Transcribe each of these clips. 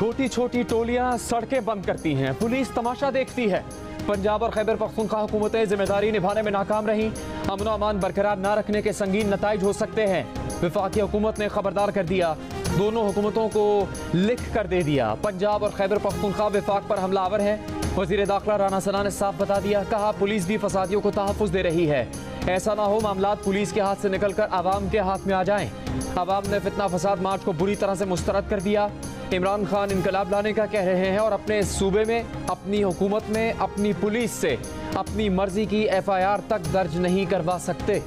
छोटी छोटी टोलियां सड़कें बंद करती हैं, पुलिस तमाशा देखती है। पंजाब और खैबर पख्तूनख्वा हुकूमतें जिम्मेदारी निभाने में नाकाम रहीं। अमन और अमान बरकरार न रखने के संगीन नताइज हो सकते हैं। वफाकी हुकूमत ने खबरदार कर दिया, दोनों हुकूमतों को लिख कर दे दिया। पंजाब और खैबर पख्तूनख्वा वफाक पर हमलावर है। वज़ीर दाखिला राना सना ने साफ बता दिया, कहा पुलिस भी फसादियों को तहफ़्फ़ुज़ दे रही है। ऐसा ना हो मामलात पुलिस के हाथ से निकलकर आवाम के हाथ में आ जाएं। आवाम ने फितना फसाद मार्च को बुरी तरह से मुस्तरद कर दिया। इमरान खान इनकलाब लाने का कह रहे हैं और अपने सूबे में, अपनी हुकूमत में, अपनी पुलिस से अपनी मर्जी की FIR तक दर्ज नहीं करवा सकते।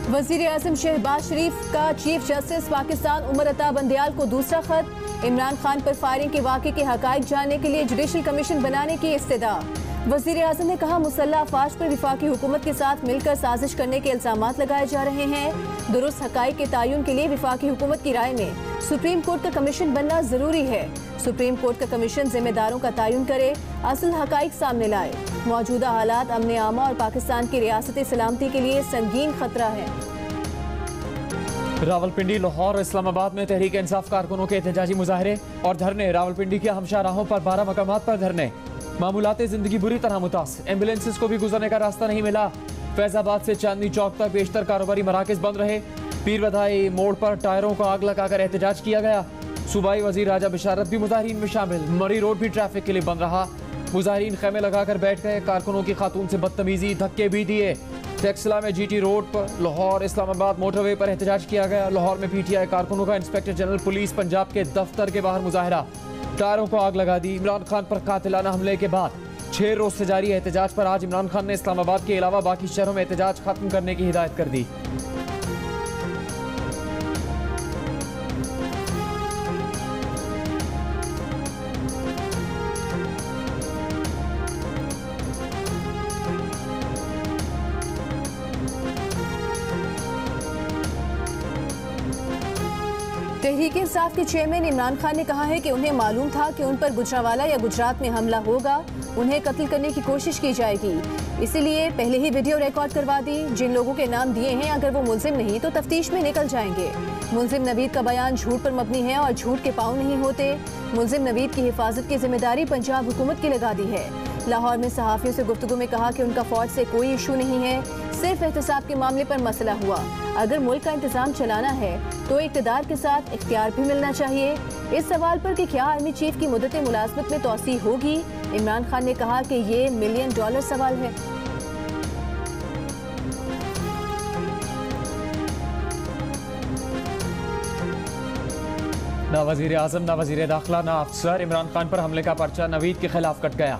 वज़ीर आज़म शहबाज शरीफ का चीफ जस्टिस पाकिस्तान उमर अता बंदयाल को दूसरा खत। इमरान खान पर फायरिंग के वाक़े के हक़ाइक़ जानने के लिए जुडिशल कमीशन बनाने की इस्तदा। वज़ीर आज़म ने कहा, मुसल्लह अफ़वाज पर वफाकी हुकूमत के साथ मिलकर साजिश करने के इल्ज़ामात लगाए जा रहे हैं। दुरुस्त हक़ाइक़ के तयन के लिए वफाकी हुकूमत की राय में सुप्रीम कोर्ट का कमीशन बनना ज़रूरी है। सुप्रीम कोर्ट का कमीशन जिम्मेदारों का तयन करे, असल हक़ाइक़ सामने लाए। मौजूदा हालात अमन आमा और पाकिस्तान की रियासती सलामती के लिए संगीन खतरा है। रावलपिंडी, लाहौर और इस्लामाबाद में तहरीक इंसाफ कारकुनों के एहतजाजी मुजाहरे और धरने। रावलपिंडी के हमशाहराहों पर 12 मकामात पर धरने। मामूलात जिंदगी बुरी तरह मुतासिर, एम्बुलेंसेज को भी गुजरने का रास्ता नहीं मिला। फैजाबाद से चांदनी चौक तक बेशतर कारोबारी मराकज बंद रहे। पीर बधाई मोड़ पर टायरों को आग लगाकर एहतजाज किया गया। सूबाई वजीर राजा बिशारत भी मुजाहिरीन में शामिल। मरी रोड भी ट्रैफिक के लिए बंद रहा। मुजाहिरीन खेमे लगाकर बैठ गए। कारकुनों की खातून से बदतमीजी, धक्के भी दिए। टेक्सला में GT रोड पर लाहौर इस्लामाबाद मोटरवे पर एहतजाज किया गया। लाहौर में PTI कारकुनों का इंस्पेक्टर जनरल पुलिस पंजाब के दफ्तर के बाहर मुजाहरा। टायरों को आग लगा दी। इमरान खान पर कातिलाना हमले के बाद 6 रोज से जारी एहतजाज पर आज इमरान खान ने इस्लामाबाद के अलावा बाकी शहरों में एहतजाज खत्म करने की हिदायत कर दी। तहरीक इंसाफ के चेयरमैन इमरान खान ने कहा है कि उन्हें मालूम था कि उन पर गुजरावाला या गुजरात में हमला होगा, उन्हें कत्ल करने की कोशिश की जाएगी, इसीलिए पहले ही वीडियो रिकॉर्ड करवा दी। जिन लोगों के नाम दिए हैं, अगर वो मुलजिम नहीं तो तफ्तीश में निकल जाएंगे। मुलजिम नवीद का बयान झूठ पर मबनी है और झूठ के पाँव नहीं होते। मुलजिम नवीद की हिफाजत की जिम्मेदारी पंजाब हुकूमत की लगा दी है। लाहौर में सहाफ़ियों से गुफ्तगू में कहा कि उनका फौज से कोई इशू नहीं है, सिर्फ एहतसाब के मामले पर मसला हुआ। अगर मुल्क का इंतजाम चलाना है तो इक़्तिदार के साथ इख्तियार भी मिलना चाहिए। इस सवाल पर कि क्या आर्मी चीफ की मुद्दत मुलाज़मत में तोसी होगी, इमरान खान ने कहा कि ये $1 मिलियन सवाल है। ना वजीर आजम, ना वजीर दाखिला, ना अफसर। इमरान खान पर हमले का पर्चा नवीद के खिलाफ कट गया।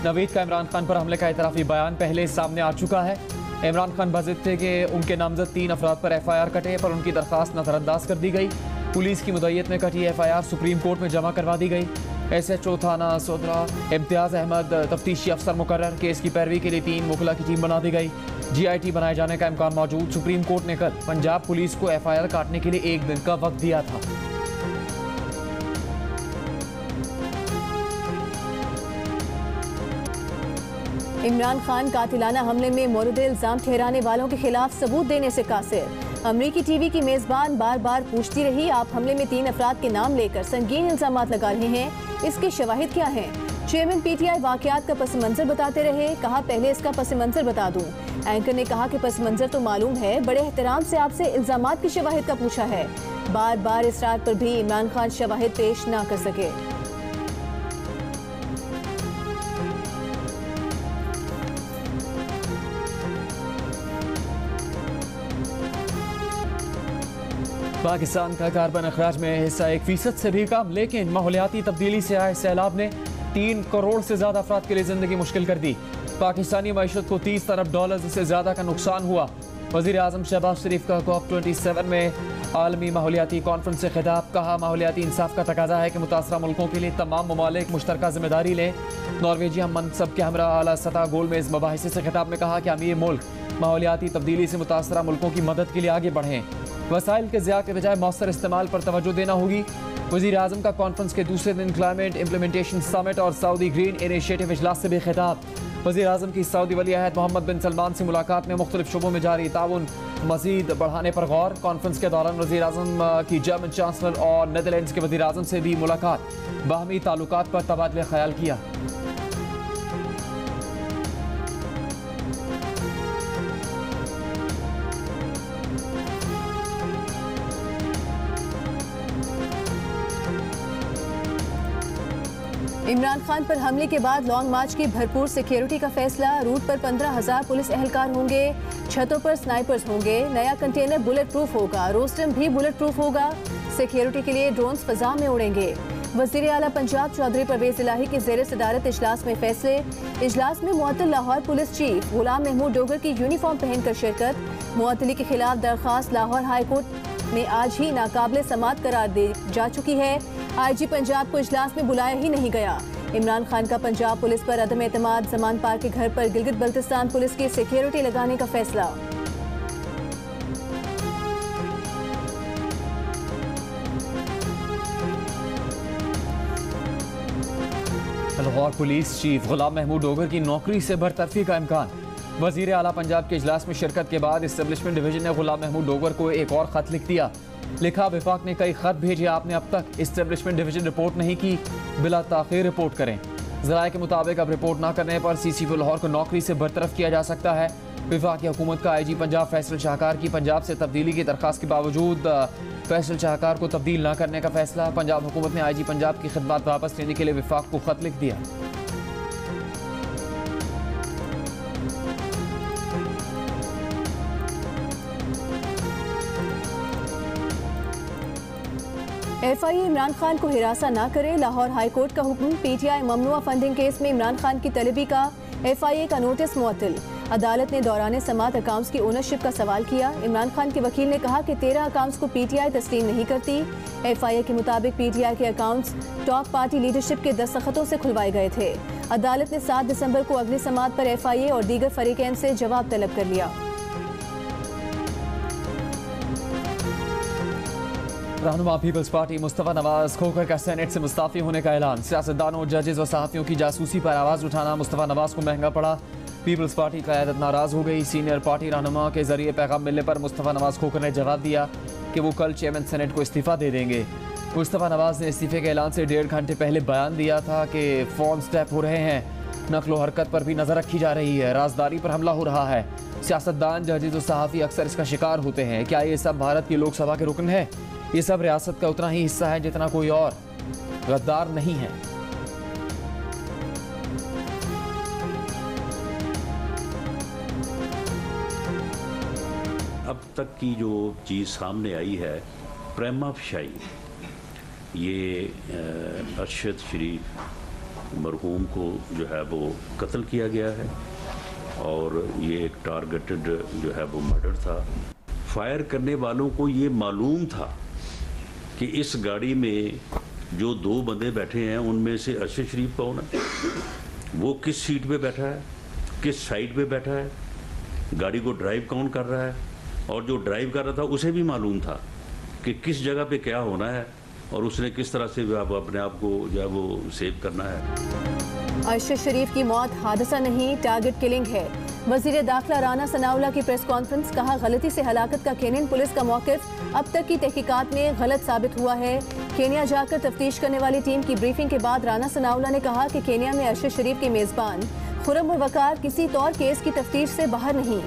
नवीद का इमरान खान पर हमले का एतराफ़ी बयान पहले सामने आ चुका है। इमरान खान बाज़िद थे कि उनके नामजद 3 अफराद पर FIR कटे, पर उनकी दरख्वास्त नज़रअंदाज कर दी गई। पुलिस की मुद्दत में कटी FIR सुप्रीम कोर्ट में जमा करवा दी गई। SHO थाना सोदरा इम्तियाज़ अहमद तफ्तीशी अफसर मुकर्रर। केस की पैरवी के लिए 3 मुखला की टीम बना दी गई। GIT बनाए जाने का इम्कान मौजूद। सुप्रीम कोर्ट ने कल पंजाब पुलिस को FIR काटने के लिए 1 दिन का वक्त दिया था। इमरान खान कातिलाना हमले में मोरद इल्जाम ठहराने वालों के खिलाफ सबूत देने से कासिर। अमरीकी TV की मेज़बान बार बार पूछती रही, आप हमले में 3 अफराद के नाम लेकर संगीन इल्जामात लगा रहे हैं, इसके शवाहिद क्या हैं? चेयरमैन PTI वाक़यात का पस मंज़र बताते रहे। कहा, पहले इसका पस मंज़र बता दूं। एंकर ने कहा कि पस मंज़र तो मालूम है, बड़े एहतराम से आपसे इल्जामात की शवाहिद का पूछा है। बार बार इसरार पर भी इमरान खान शवाहिद पेश ना कर सके। पाकिस्तान का कार्बन अखराज में हिस्सा 1% से भी कम, लेकिन माहौलियाती तब्दीली से आए सैलाब ने 3 करोड़ से ज़्यादा अफराद के लिए ज़िंदगी मुश्किल कर दी। पाकिस्तानी मईशत को $30 अरब से ज़्यादा का नुकसान हुआ। वज़ीर आज़म शहबाज शरीफ का COP27 में आलमी माहौलियाती कॉन्फ्रेंस से खिताब। कहा, माहौलियाती इंसाफ का तकाजा है कि मुतासरा मुल्कों के लिए तमाम ममालिक मुश्तरका जिम्मेदारी लें। नॉर्वेजी हम मनसब के हमरा आला सतह गोलमेज़ मबाहिसे से खिताब में कहा कि हम ये मुल्क माहौलियाती तब्दीली से मुतासरा मुल्कों की मदद के लिए आगे बढ़ें। वसाइल के ज़िया के बजाय मौसर इस्तेमाल पर तवज्जो देना होगी। वज़ीर आज़म का कॉन्फ्रेंस के दूसरे दिन क्लाइमेट इम्प्लीमेंटेशन समिट और सऊदी ग्रीन इनिशिएटिव इजलास से भी खिताब। वज़ीर आज़म की सऊदी वली अहद मोहम्मद बिन सलमान से मुलाकात में मुख्तलिफ शोबों में जारी ताउन मज़ीद बढ़ाने पर गौर। कॉन्फ्रेंस के दौरान वज़ीर आज़म की जर्मन चांसलर और नीदरलैंड्स के वज़ीर आज़म से भी मुलाकात, बाहमी ताल्लुकात पर तबादले ख्याल किया। इमरान खान पर हमले के बाद लॉन्ग मार्च की भरपूर सिक्योरिटी का फैसला। रूट पर 15,000 पुलिस एहलकार होंगे, छतों पर स्नाइपर्स होंगे, नया कंटेनर बुलेट प्रूफ होगा, रोस्टम भी बुलेट प्रूफ होगा। सिक्योरिटी के लिए ड्रोन्स फजा में उड़ेंगे। वज़ीर आला पंजाब चौधरी परवेज इलाही की ज़ेर सदारत इजलास में फैसले। इजलास में मुअत्तल लाहौर पुलिस चीफ गुलाम महमूद डोगर की यूनिफॉर्म पहनकर शिरकत। मुअत्तली के खिलाफ दरख्वास्त लाहौर हाई कोर्ट में आज ही नाकाबिले समात करार दी जा चुकी है। IG पंजाब को इजलास में बुलाया ही नहीं गया। इमरान खान का पंजाब पुलिस पर अदम एतमाद, जमान पार के घर पर गिलगित बल्तिस्तान पुलिस की सिक्योरिटी लगाने का फैसला। लाहौर पुलिस चीफ गुलाम महमूद डोगर की नौकरी से बरतरफी का इम्कान। वज़ीर आला पंजाब के इजलास में शिरकत के बाद इस्टेब्लिशमेंट डिवीजन ने गुलाम महमूद डोगर को एक और खत लिख दिया। लिखा, विफाक ने कई खत भेजे, आपने अब तक इस्टेब्लिशमेंट डिवीजन रिपोर्ट नहीं की, बिला ताख़ीर रिपोर्ट करें। ज़राए के मुताबिक अब रिपोर्ट ना करने पर CCP लाहौर को नौकरी से बरतरफ किया जा सकता है। विफाकी हुकूमत का IG पंजाब फैसल शाहकार की पंजाब से तब्दीली की दरख्वास्त के बावजूद फैसल शाहकार को तब्दील ना करने का फैसला। पंजाब हुकूमत ने IG पंजाब की खिदमत वापस लेने के लिए विफाक को खत लिख दिया। FIA इमरान खान को हिरासा ना करे, लाहौर हाई कोर्ट का हुक्म। PTI ममनुआ फंडिंग केस में इमरान खान की तलबी का FIA का नोटिस मुअत्तल। अदालत ने दौरान समात अकाउंट्स की ओनरशिप का सवाल किया। इमरान खान के वकील ने कहा कि 13 अकाउंट्स को PTI तस्लीम नहीं करती। FIA के मुताबिक PTI के अकाउंट्स टॉप पार्टी लीडरशिप के दस्तखतों से खुलवाए गए थे। अदालत ने 7 दिसंबर को अगली समात पर FIA और दीगर फरीकैन से जवाब तलब कर लिया। रहनुमा पीपल्स पार्टी मुस्तफ़ा नवाज खोखर का सेनेट से मुस्ताफ़ी होने का ऐलान। सियासतदानों, जजेस और सहाफ़ियों की जासूसी पर आवाज़ उठाना मुस्तफ़ा नवाज को महंगा पड़ा। पीपल्स पार्टी क़यादत नाराज़ हो गई। सीनियर पार्टी रहनुमा के जरिए पैगाम मिलने पर मुस्तफ़ा नवाज खोखर ने जवाब दिया कि वो कल चेयरमैन सेनेट को इस्तीफ़ा दे देंगे। मुस्तफ़ा नवाज ने इस्तीफ़े के ऐलान से 1.5 घंटे पहले बयान दिया था कि फ़ॉर्म स्टेप हो रहे हैं, नकलो हरकत पर भी नज़र रखी जा रही है, राजदारी पर हमला हो रहा है। सियासतदान, जजेस और सहाफ़ी अक्सर इसका शिकार होते हैं। क्या ये सब भारत की लोकसभा के रुकन है? ये सब रियासत का उतना ही हिस्सा है जितना कोई और। गद्दार नहीं है। अब तक की जो चीज़ सामने आई है, प्रेमा फशाई, ये अरशद शरीफ मरहूम को जो है वो कत्ल किया गया है और ये एक टारगेटेड जो है वो मर्डर था। फायर करने वालों को ये मालूम था कि इस गाड़ी में जो 2 बंदे बैठे हैं उनमें से अरशद शरीफ कौन है, वो किस सीट पे बैठा है, किस साइड पे बैठा है, गाड़ी को ड्राइव कौन कर रहा है, और जो ड्राइव कर रहा था उसे भी मालूम था कि किस जगह पे क्या होना है और उसने किस तरह से अपने आप को जो है वो सेव करना है। अरशद शरीफ की मौत हादसा नहीं, टारगेट किलिंग है। वज़ीर दाखिला राना सनाउल्लाह की प्रेस कॉन्फ्रेंस। कहा, गलती से हलाकत का केनियन पुलिस का मौक़िफ़ अब तक की तहकीकात में गलत साबित हुआ है। केनिया जाकर तफ्तीश करने वाली टीम की ब्रीफिंग के बाद राना सनाउल्लाह ने कहा कि केनिया में अरशद शरीफ के मेज़बान खुर्रम और वकार किसी तौर केस की तफ्तीश से बाहर नहीं।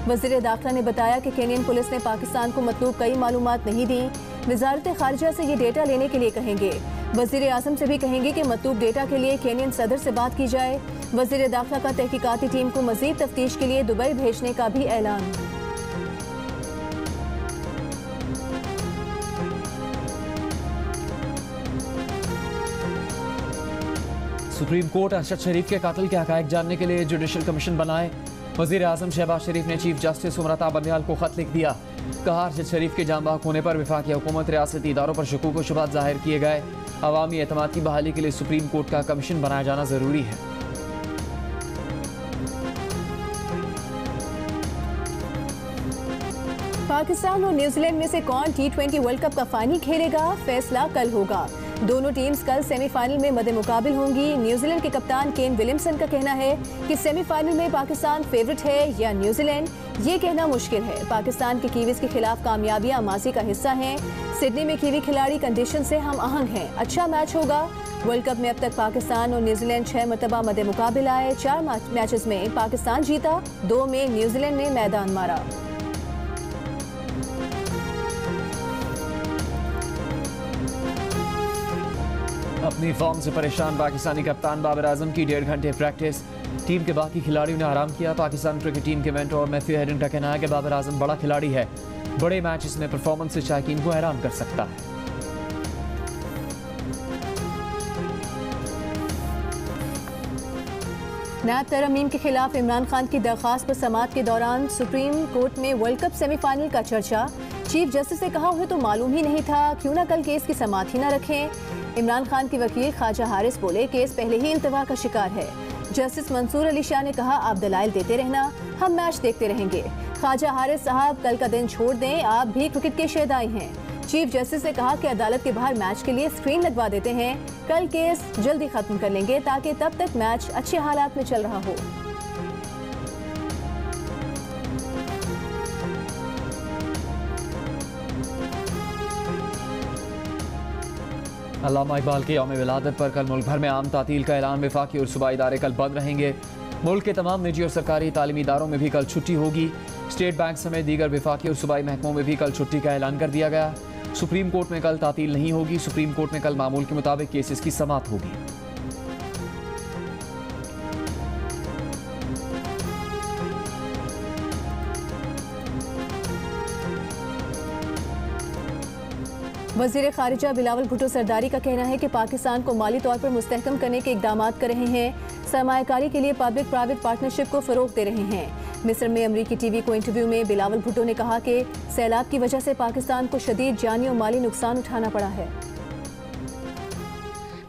वज़ीर दाखिला ने बताया कि केनियन पुलिस ने पाकिस्तान को मतलूब कई मालूमात नहीं दी। वज़ारत ख़ारिजा से ये डेटा लेने के लिए कहेंगे। वज़ीर आज़म से भी कहेंगे कि मतलूब डेटा के लिए केनियन सदर से बात की जाए। वज़ीर दाखिला का तहकीकाती टीम को मज़ीद तफ्तीश के लिए दुबई भेजने का भी ऐलान। सुप्रीम कोर्ट अरशद शरीफ के कातिल के हक़ाइक़ जानने के लिए जुडिशल कमीशन बनाए। वज़ीर आज़म शहबाज शरीफ ने चीफ जस्टिस उमरता बंदियाल को खत लिख दिया। कहा, अरशद शरीफ के जान बाहक होने पर वफाकी हुकूमत रियासती इदारों पर शकूक व शुबहात ज़ाहिर किए गए। अवामी एतमाद की बहाली के लिए सुप्रीम कोर्ट का कमीशन बनाया जाना ज़रूरी है। पाकिस्तान और न्यूजीलैंड में से कौन T20 वर्ल्ड कप का फाइनल खेलेगा, फैसला कल होगा। दोनों टीम्स कल सेमीफाइनल में मद्देमुकाबिल होंगी। न्यूजीलैंड के कप्तान केन विलियमसन का कहना है कि सेमीफाइनल में पाकिस्तान फेवरेट है या न्यूजीलैंड, ये कहना मुश्किल है। पाकिस्तान के कीवीज के खिलाफ कामयाबियां माजी का हिस्सा हैं। सिडनी में कीवी खिलाड़ी कंडीशन से हम आहंग हैं। अच्छा मैच होगा। वर्ल्ड कप में अब तक पाकिस्तान और न्यूजीलैंड 6 मरतबा मद्देमुकाबिल आए। 4 मैचेस में पाकिस्तान जीता, 2 में न्यूजीलैंड ने मैदान मारा। अपनी फॉर्म से परेशान पाकिस्तानी कप्तान बाबर आजम की 1.5 घंटे प्रैक्टिस, टीम के बाकी खिलाड़ियों ने आराम किया। पाकिस्तान क्रिकेट टीम के मेंटर मैथ्यू हेडन का कहना है कि बाबर आजम बड़ा खिलाड़ी है, बड़े मैचेस में परफॉर्मेंस से शायकीन को हैरान कर सकता है। नायब तरमीम के खिलाफ इमरान खान की दरख्वास्त पर समाअत के दौरान सुप्रीम कोर्ट में वर्ल्ड कप सेमीफाइनल का चर्चा। चीफ जस्टिस ने कहा उन्हें तो मालूम ही नहीं था, क्यों ना कल केस की समाअत ही न रखें। इमरान खान के वकील ख्वाजा हारिस बोले केस पहले ही इल्तवा का शिकार है। जस्टिस मंसूर अली शाह ने कहा आप दलाइल देते रहना, हम मैच देखते रहेंगे। ख्वाजा हारिस साहब कल का दिन छोड़ दें, आप भी क्रिकेट के शहदाई हैं। चीफ जस्टिस ने कहा कि अदालत के बाहर मैच के लिए स्क्रीन लगवा देते हैं, कल केस जल्दी खत्म कर लेंगे ताकि तब तक मैच अच्छे हालात में चल रहा हो। अल्लामा इकबाल के यौम विलादत पर कल मुल्क भर में आम तातील का ऐलान। वफाकी और सूबाई इदारे कल बंद रहेंगे। मुल्क के तमाम निजी और सरकारी तालीमी इदारों में भी कल छुट्टी होगी। स्टेट बैंक समेत दीगर वफाकी और सूबाई महकमों में भी कल छुट्टी का ऐलान कर दिया गया। सुप्रीम कोर्ट में कल तातील नहीं होगी। सुप्रीम कोर्ट में कल मामूल के मुताबिक केसेस की समाअत होगी। वज़ीर ख़ारिजा बिलावल भुट्टो सरदारी का कहना है कि पाकिस्तान को माली तौर पर मुस्तहकम करने के इक़दामात कर रहे हैं, सरमायाकारी के लिए पब्लिक प्राइवेट पार्टनरशिप को फ़रोग़ दे रहे हैं। मिस्र में अमरीकी टीवी को इंटरव्यू में बिलावल भुट्टो ने कहा कि सैलाब की वजह से पाकिस्तान को शदीद जानी और माली नुकसान उठाना पड़ा है।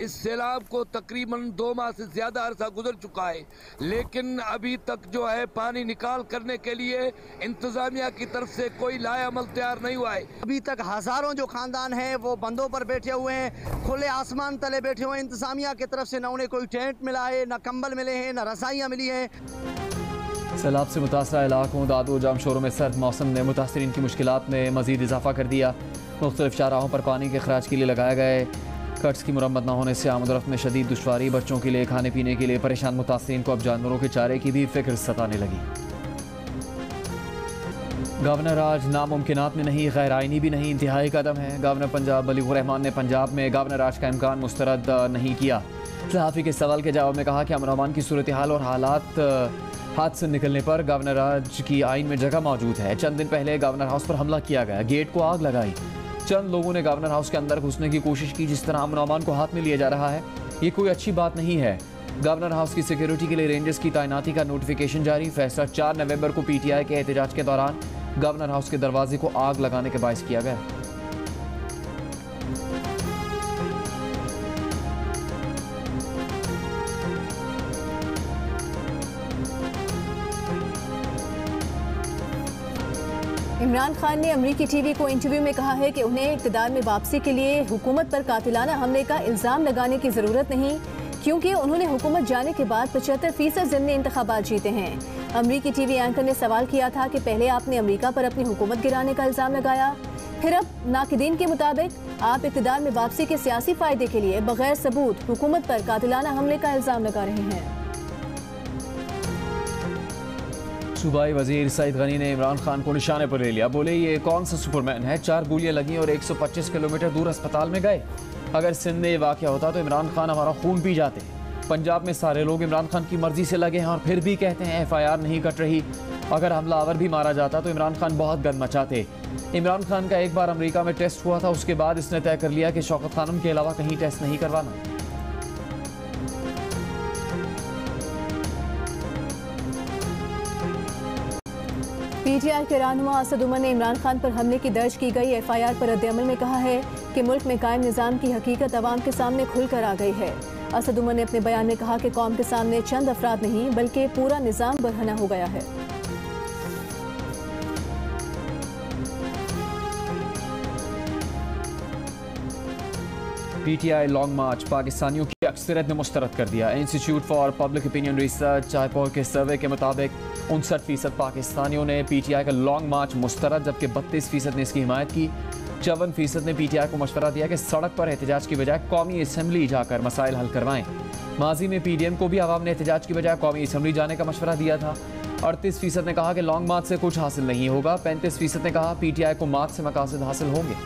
इस सैलाब को तकरीबन 2 माह से ज्यादा अरसा गुजर चुका है, लेकिन अभी तक जो है पानी निकाल करने के लिए इंतजामिया की तरफ से कोई लाएअमल तैयार नहीं हुआ है। अभी तक हजारों जो खानदान हैं वो बंदों पर बैठे हुए हैं, खुले आसमान तले बैठे हुए हैं। इंतजामिया की तरफ से न उन्हें कोई टेंट मिला है, न कंबल मिले हैं, न रसाइयाँ मिली हैं। सैलाब से मुतासरा इलाकों दादो जामशोरों में सर्द मौसम ने मुतासरीन की मुश्किलात में मजीद इजाफा कर दिया। मुख्तलिफ शाहराहों पर पानी के खराज के लिए लगाए गए कट्स की मुरम्मत न होने से आमदरफ्त में शदीद दुश्वारी। बच्चों के लिए खाने पीने के लिए परेशान मुतासरीन को अब जानवरों के चारे की भी फिक्र सताने लगी। गवर्नर आज नामुमकिनात में नहीं, गैर आइनी भी नहीं, इंतहाई कदम है। गवर्नर पंजाब बलीगुर रहमान ने पंजाब में गवर्नर आज का इम्कान मुस्तरद नहीं किया। सहाफ़ी के सवाल के जवाब में कहा कि अमन अमान की सूरत हाल और हालात हाथ से निकलने पर गवर्नर आज की आइन में जगह मौजूद है। चंद दिन पहले गवर्नर हाउस पर हमला किया गया, गेट को आग लगाई। चंद लोगों ने गवर्नर हाउस के अंदर घुसने की कोशिश की। जिस तरह अमन अमान को हाथ में लिया जा रहा है, ये कोई अच्छी बात नहीं है। गवर्नर हाउस की सिक्योरिटी के लिए रेंजर्स की तैनाती का नोटिफिकेशन जारी। फैसला 4 नवंबर को PTI के एहतजाज के दौरान गवर्नर हाउस के दरवाजे को आग लगाने के बायस किया गया। इमरान खान ने अमरीकी टीवी को इंटरव्यू में कहा है कि उन्हें इक़्तिदार में वापसी के लिए हुकूमत पर कातिलाना हमले का इल्ज़ाम लगाने की ज़रूरत नहीं, क्योंकि उन्होंने हुकूमत जाने के बाद 75% ज़िमनी इंतखाबात जीते हैं। अमरीकी टीवी एंकर ने सवाल किया था कि पहले आपने अमरीका पर अपनी हुकूमत गिराने का इल्ज़ाम लगाया, फिर अब नाकिदीन के मुताबिक आप इक़्तिदार में वापसी के सियासी फ़ायदे के लिए बगैर सबूत हुकूमत पर कातिलाना हमले का इल्ज़ाम लगा रहे हैं। सूबाई वजीर सईद गनी ने इमरान खान को निशाने पर ले लिया। बोले ये कौन सा सुपरमैन है, 4 गोलियां लगी और 125 किलोमीटर दूर अस्पताल में गए। अगर सिंध में ये वाक़या होता तो इमरान खान हमारा खून पी जाते। पंजाब में सारे लोग इमरान खान की मर्जी से लगे हैं और फिर भी कहते हैं FIR नहीं कट रही। अगर हमलावर भी मारा जाता तो इमरान खान बहुत गंद मचाते। इमरान खान का एक बार अमेरिका में टेस्ट हुआ था, उसके बाद इसने तय कर लिया कि शौकत खानम के अलावा कहीं टेस्ट नहीं करवाना। PTI के रहनुमा असद उमर ने इमरान खान पर हमले की दर्ज की गई FIR पर रद्द-ए-अमल में कहा है कि मुल्क में कायम निज़ाम की हकीकत अवाम के सामने खुलकर आ गई है। असद उमर ने अपने बयान में कहा कि कौम के सामने चंद अफराद नहीं बल्कि पूरा निज़ाम बरहना हो गया है। PTI लॉन्ग मार्च पाकिस्तानियों की अक्सरियत ने मुस्तरद कर दिया। Institute for public opinion research चायपोर के सर्वे के मुताबिक 59% पाकिस्तानियों ने PTI का लॉन्ग मार्च मुस्तरद, जबकि 32% ने इसकी हिमायत की। 54% ने PTI को मशवरा दिया कि सड़क पर एहतजाज की बजाय कौमी असम्बली जाकर मसाइल हल करवाएं। माजी में PDM को भी आवाम ने एहतजाज की बजाय कौमी असम्बली जाने का मशवरा दिया था। 38% ने कहा कि लॉन्ग मार्च से कुछ हासिल नहीं होगा। 35% ने कहा PTI को मार्च से मकासद हासिल होंगे।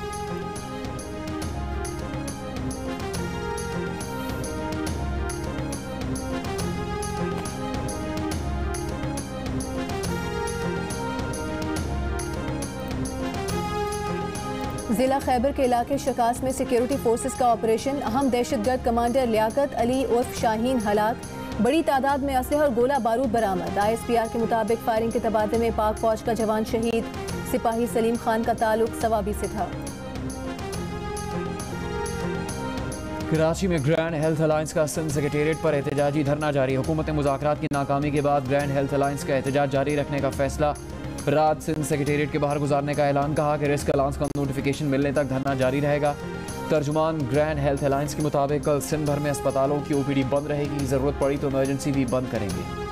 जिला खैबर के इलाके शकास में सिक्योरिटी फोर्सेस का ऑपरेशन, अहम दहशतगर्द कमांडर लियाकत अली उर्फ शाहीन हलाक, बड़ी तादाद में असलहा और गोला बारूद बरामद। ISPR के मुताबिक फायरिंग के तबादले में पाक फौज का जवान शहीद। सिपाही सलीम खान का ताल्लुक सवाबी से था। कराची में ग्रैंड हेल्थ अलायंस का सिंध सेक्रेटेरिएट पर एहतजाजी धरना जारी। हुकूमत मुज़ाकरात की नाकामी के बाद ग्रैंड हेल्थ अलायंस का एहतजाज जारी रखने का फैसला। रात सिंध सेक्रेटेरिएट के बाहर गुजारने का ऐलान। कहा कि रिस्क अलाउंस का नोटिफिकेशन मिलने तक धरना जारी रहेगा। तर्जुमान ग्रैंड हेल्थ अलायंस के मुताबिक कल सिंध भर में अस्पतालों की OPD बंद रहेगी। ज़रूरत पड़ी तो इमरजेंसी भी बंद करेंगे।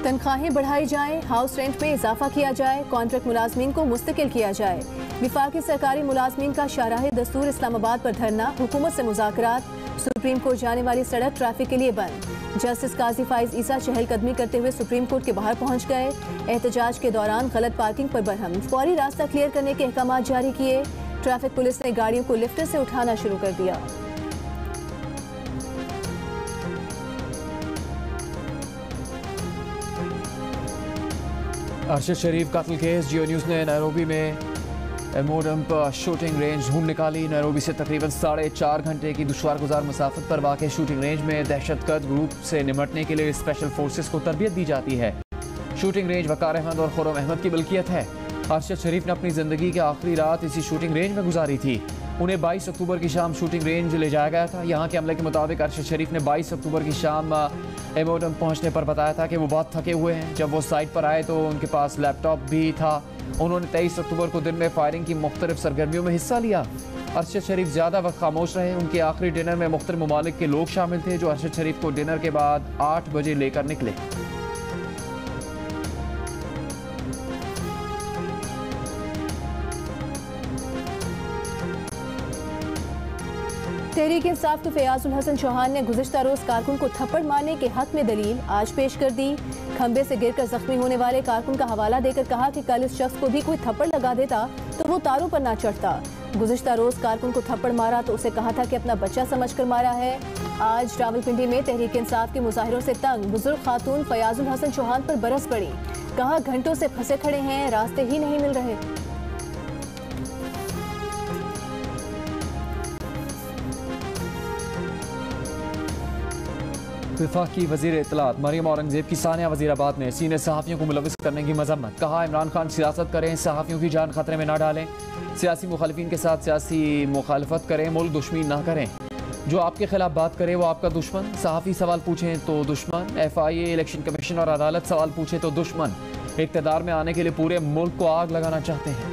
तनख्वाहें बढ़ाई जाएं, हाउस रेंट में इजाफा किया जाए, कॉन्ट्रैक्ट मुलाजमीन को मुस्तकिल किया जाए। विफाकी सरकारी मुलाजमीन का शाहराह दस्तूर इस्लामाबाद पर धरना। हुकूमत से मुज़ाकरात। सुप्रीम कोर्ट जाने वाली सड़क ट्रैफिक के लिए बंद। जस्टिस काजी फाइज ईसा चहलकदमी करते हुए सुप्रीम कोर्ट के बाहर पहुंच गए। एहतजाज के दौरान गलत पार्किंग पर बरहम। फौरी रास्ता क्लियर करने के अहकाम जारी किए। ट्रैफिक पुलिस ने गाड़ियों को लिफ्टर से उठाना शुरू कर दिया। अरशद शरीफ कत्ल केस। जियो न्यूज़ ने नैरोबी में एमोडम्प शूटिंग रेंज ढूंढ निकाली। नैरोबी से तकरीबन 4.5 घंटे की दुश्वार गुजार मुसाफत पर वाक़ शूटिंग रेंज में दहशतगर्द ग्रुप से निमटने के लिए स्पेशल फोर्सेस को तरबियत दी जाती है। शूटिंग रेंज वकार अहमद और खुर्रम अहमद की मिल्कियत है। अरशद शरीफ ने अपनी ज़िंदगी की आखिरी रात इसी शूटिंग रेंज में गुजारी थी। उन्हें 22 अक्टूबर की शाम शूटिंग रेंज ले जाया गया था। यहाँ के अमले के मुताबिक अरशद शरीफ ने 22 अक्टूबर की शाम एमोडम पहुँचने पर बताया था कि वो बहुत थके हुए हैं। जब वो साइट पर आए तो उनके पास लैपटॉप भी था। उन्होंने 23 अक्टूबर को दिन में फायरिंग की मुख्तलिफ सरगर्मियों में हिस्सा लिया। अरशद शरीफ ज़्यादा वक्त खामोश रहे। उनके आखिरी डिनर में मुख्तलिफ ममालिक के लोग शामिल थे, जो अरशद शरीफ को डिनर के बाद 8 बजे लेकर निकले। तहरीक इंसाफ के फयाजुल हसन चौहान ने गुज़िश्ता रोज कारकुन को थप्पड़ मारने के हक में दलील आज पेश कर दी। खंबे से गिरकर जख्मी होने वाले कारकुन का हवाला देकर कहा कि कल इस शख्स को भी कोई थप्पड़ लगा देता तो वो तारों पर ना चढ़ता। गुज़िश्ता रोज कारकुन को थप्पड़ मारा तो उसे कहा था कि अपना बच्चा समझकर मारा है। आज रावलपिंडी में तहरीक इंसाफ के मुजाहिरों से तंग बुजुर्ग खातून फयाजुल हसन चौहान पर बरस पड़ी। कहा घंटों से फंसे खड़े हैं, रास्ते ही नहीं मिल रहे। वफाकी वज़ीर इत्तलात मरियम औरंगजेब की सानिया वज़ीराबाद ने सीनियर सहाफ़ियों को मुलविस करने की मजम्मत। कहा इमरान खान सियासत करें, सहाफ़ियों की जान खतरे में ना डालें। सियासी मुखालिफिन के साथ सियासी मुखालफत करें, मुल्क दुश्मनी ना करें। जो आपके खिलाफ बात करे वो आपका दुश्मन। सहाफ़ी सवाल पूछें तो दुश्मन। FIA, इलेक्शन कमीशन और अदालत सवाल पूछे तो दुश्मन। इक़्तिदार में आने के लिए पूरे मुल्क को आग लगाना चाहते हैं।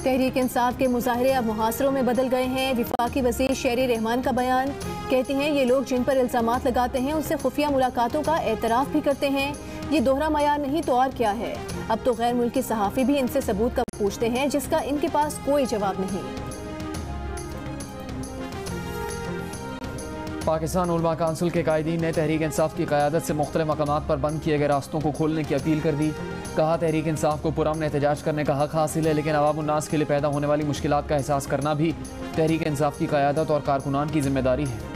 तहरीक इंसाफ के मुजाहरे अब मुहासरों में बदल गए हैं। विफाकी वज़ीर शेरी रहमान का बयान। कहते हैं ये लोग जिन पर इल्ज़ामात लगाते हैं उनसे खुफिया मुलाकातों का एतराफ़ भी करते हैं। ये दोहरा मयार नहीं तो और क्या है। अब तो गैर मुल्की सहाफ़ी भी इनसे सबूत का पूछते हैं, जिसका इनके पास कोई जवाब नहीं। पाकिस्तान उलमा काउंसिल के कायदीन ने तहरीक इंसाफ की क़यादत से मुख्तलिफ मकामात पर बंद किए गए रास्तों को खोलने की अपील कर दी। कहा तहरीक इंसाफ को पुरअमन एहतजाज करने का हक हासिल है, लेकिन अवाम उन्नास के लिए पैदा होने वाली मुश्किलात का एहसास करना भी तहरीक इंसाफ की क़यादत और कारकुनान की जिम्मेदारी है।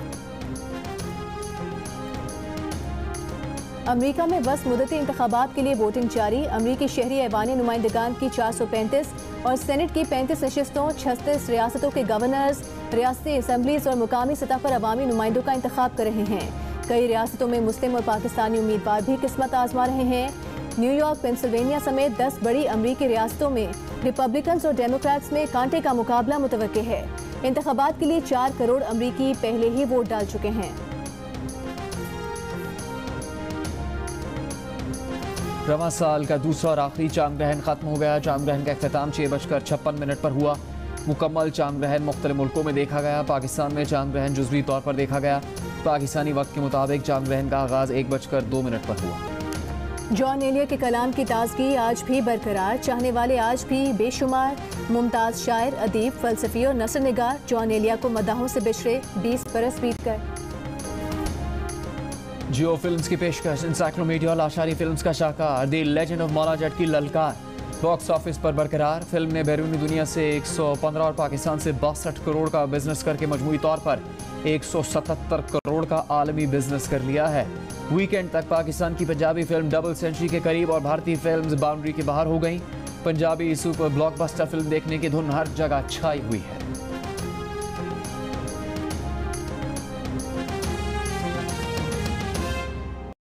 अमरीका में बस मुद्दती इंतखाबात के लिए वोटिंग जारी। अमरीकी शहरी ऐवान नुमाइंदगान की 435 और सेनेट की 35 नशिस्तों, 36 रियासतों के गवर्नर्स, रियासती असम्बलीज और मुकामी सतह पर अवामी नुमाइंदों का इंतखाब कर रहे हैं। कई रियासतों में मुस्लिम और पाकिस्तानी उम्मीदवार भी किस्मत आजमा रहे हैं। न्यूयॉर्क, पेंसिल्वेनिया समेत 10 बड़ी अमरीकी रियासतों में रिपब्लिकन्स और डेमोक्रेट्स में कांटे का मुकाबला मुतवक्के है। इंतखाबात के लिए 4 करोड़ अमरीकी पहले ही वोट डाल चुके हैं। रवां साल का दूसरा और आखिरी चांद ग्रहण खत्म हो गया। चांद ग्रहण का अख्ताम 6:56 पर हुआ। मुकम्मल चांद ग्रहण मुख्तलिफ मुल्कों में देखा गया। पाकिस्तान में चांद ग्रहण जुज़वी तौर पर देखा गया। पाकिस्तानी वक्त के मुताबिक चांद ग्रहण का आगाज़ 1:02 पर हुआ। जॉन एलिया के कलाम की ताजगी आज भी बरकरार। चाहने वाले आज भी बेशुमार। मुमताज़ शायर, अदीब, फ़लसफ़ी और नसर निगार जॉन एलिया को मदाहों से बिछड़े 20 बरस बीत गए। जियो फिल्म्स की पेशकश इंसाइक्लोमीडिया लाशारी फिल्म्स का शाहकार the legend of Maula Jatt की ललकार बॉक्स ऑफिस पर बरकरार। फिल्म ने बैरूनी दुनिया से 115 और पाकिस्तान से 62 करोड़ का बिजनेस करके मजमूई तौर पर 177 करोड़ का आलमी बिजनेस कर लिया है। वीकेंड तक पाकिस्तान की पंजाबी फिल्म डबल सेंचुरी के करीब और भारतीय फिल्म्स बाउंड्री के बाहर हो गईं। पंजाबी सुपर ब्लॉकबस्टर फिल्म देखने की धुन हर जगह छाई हुई है।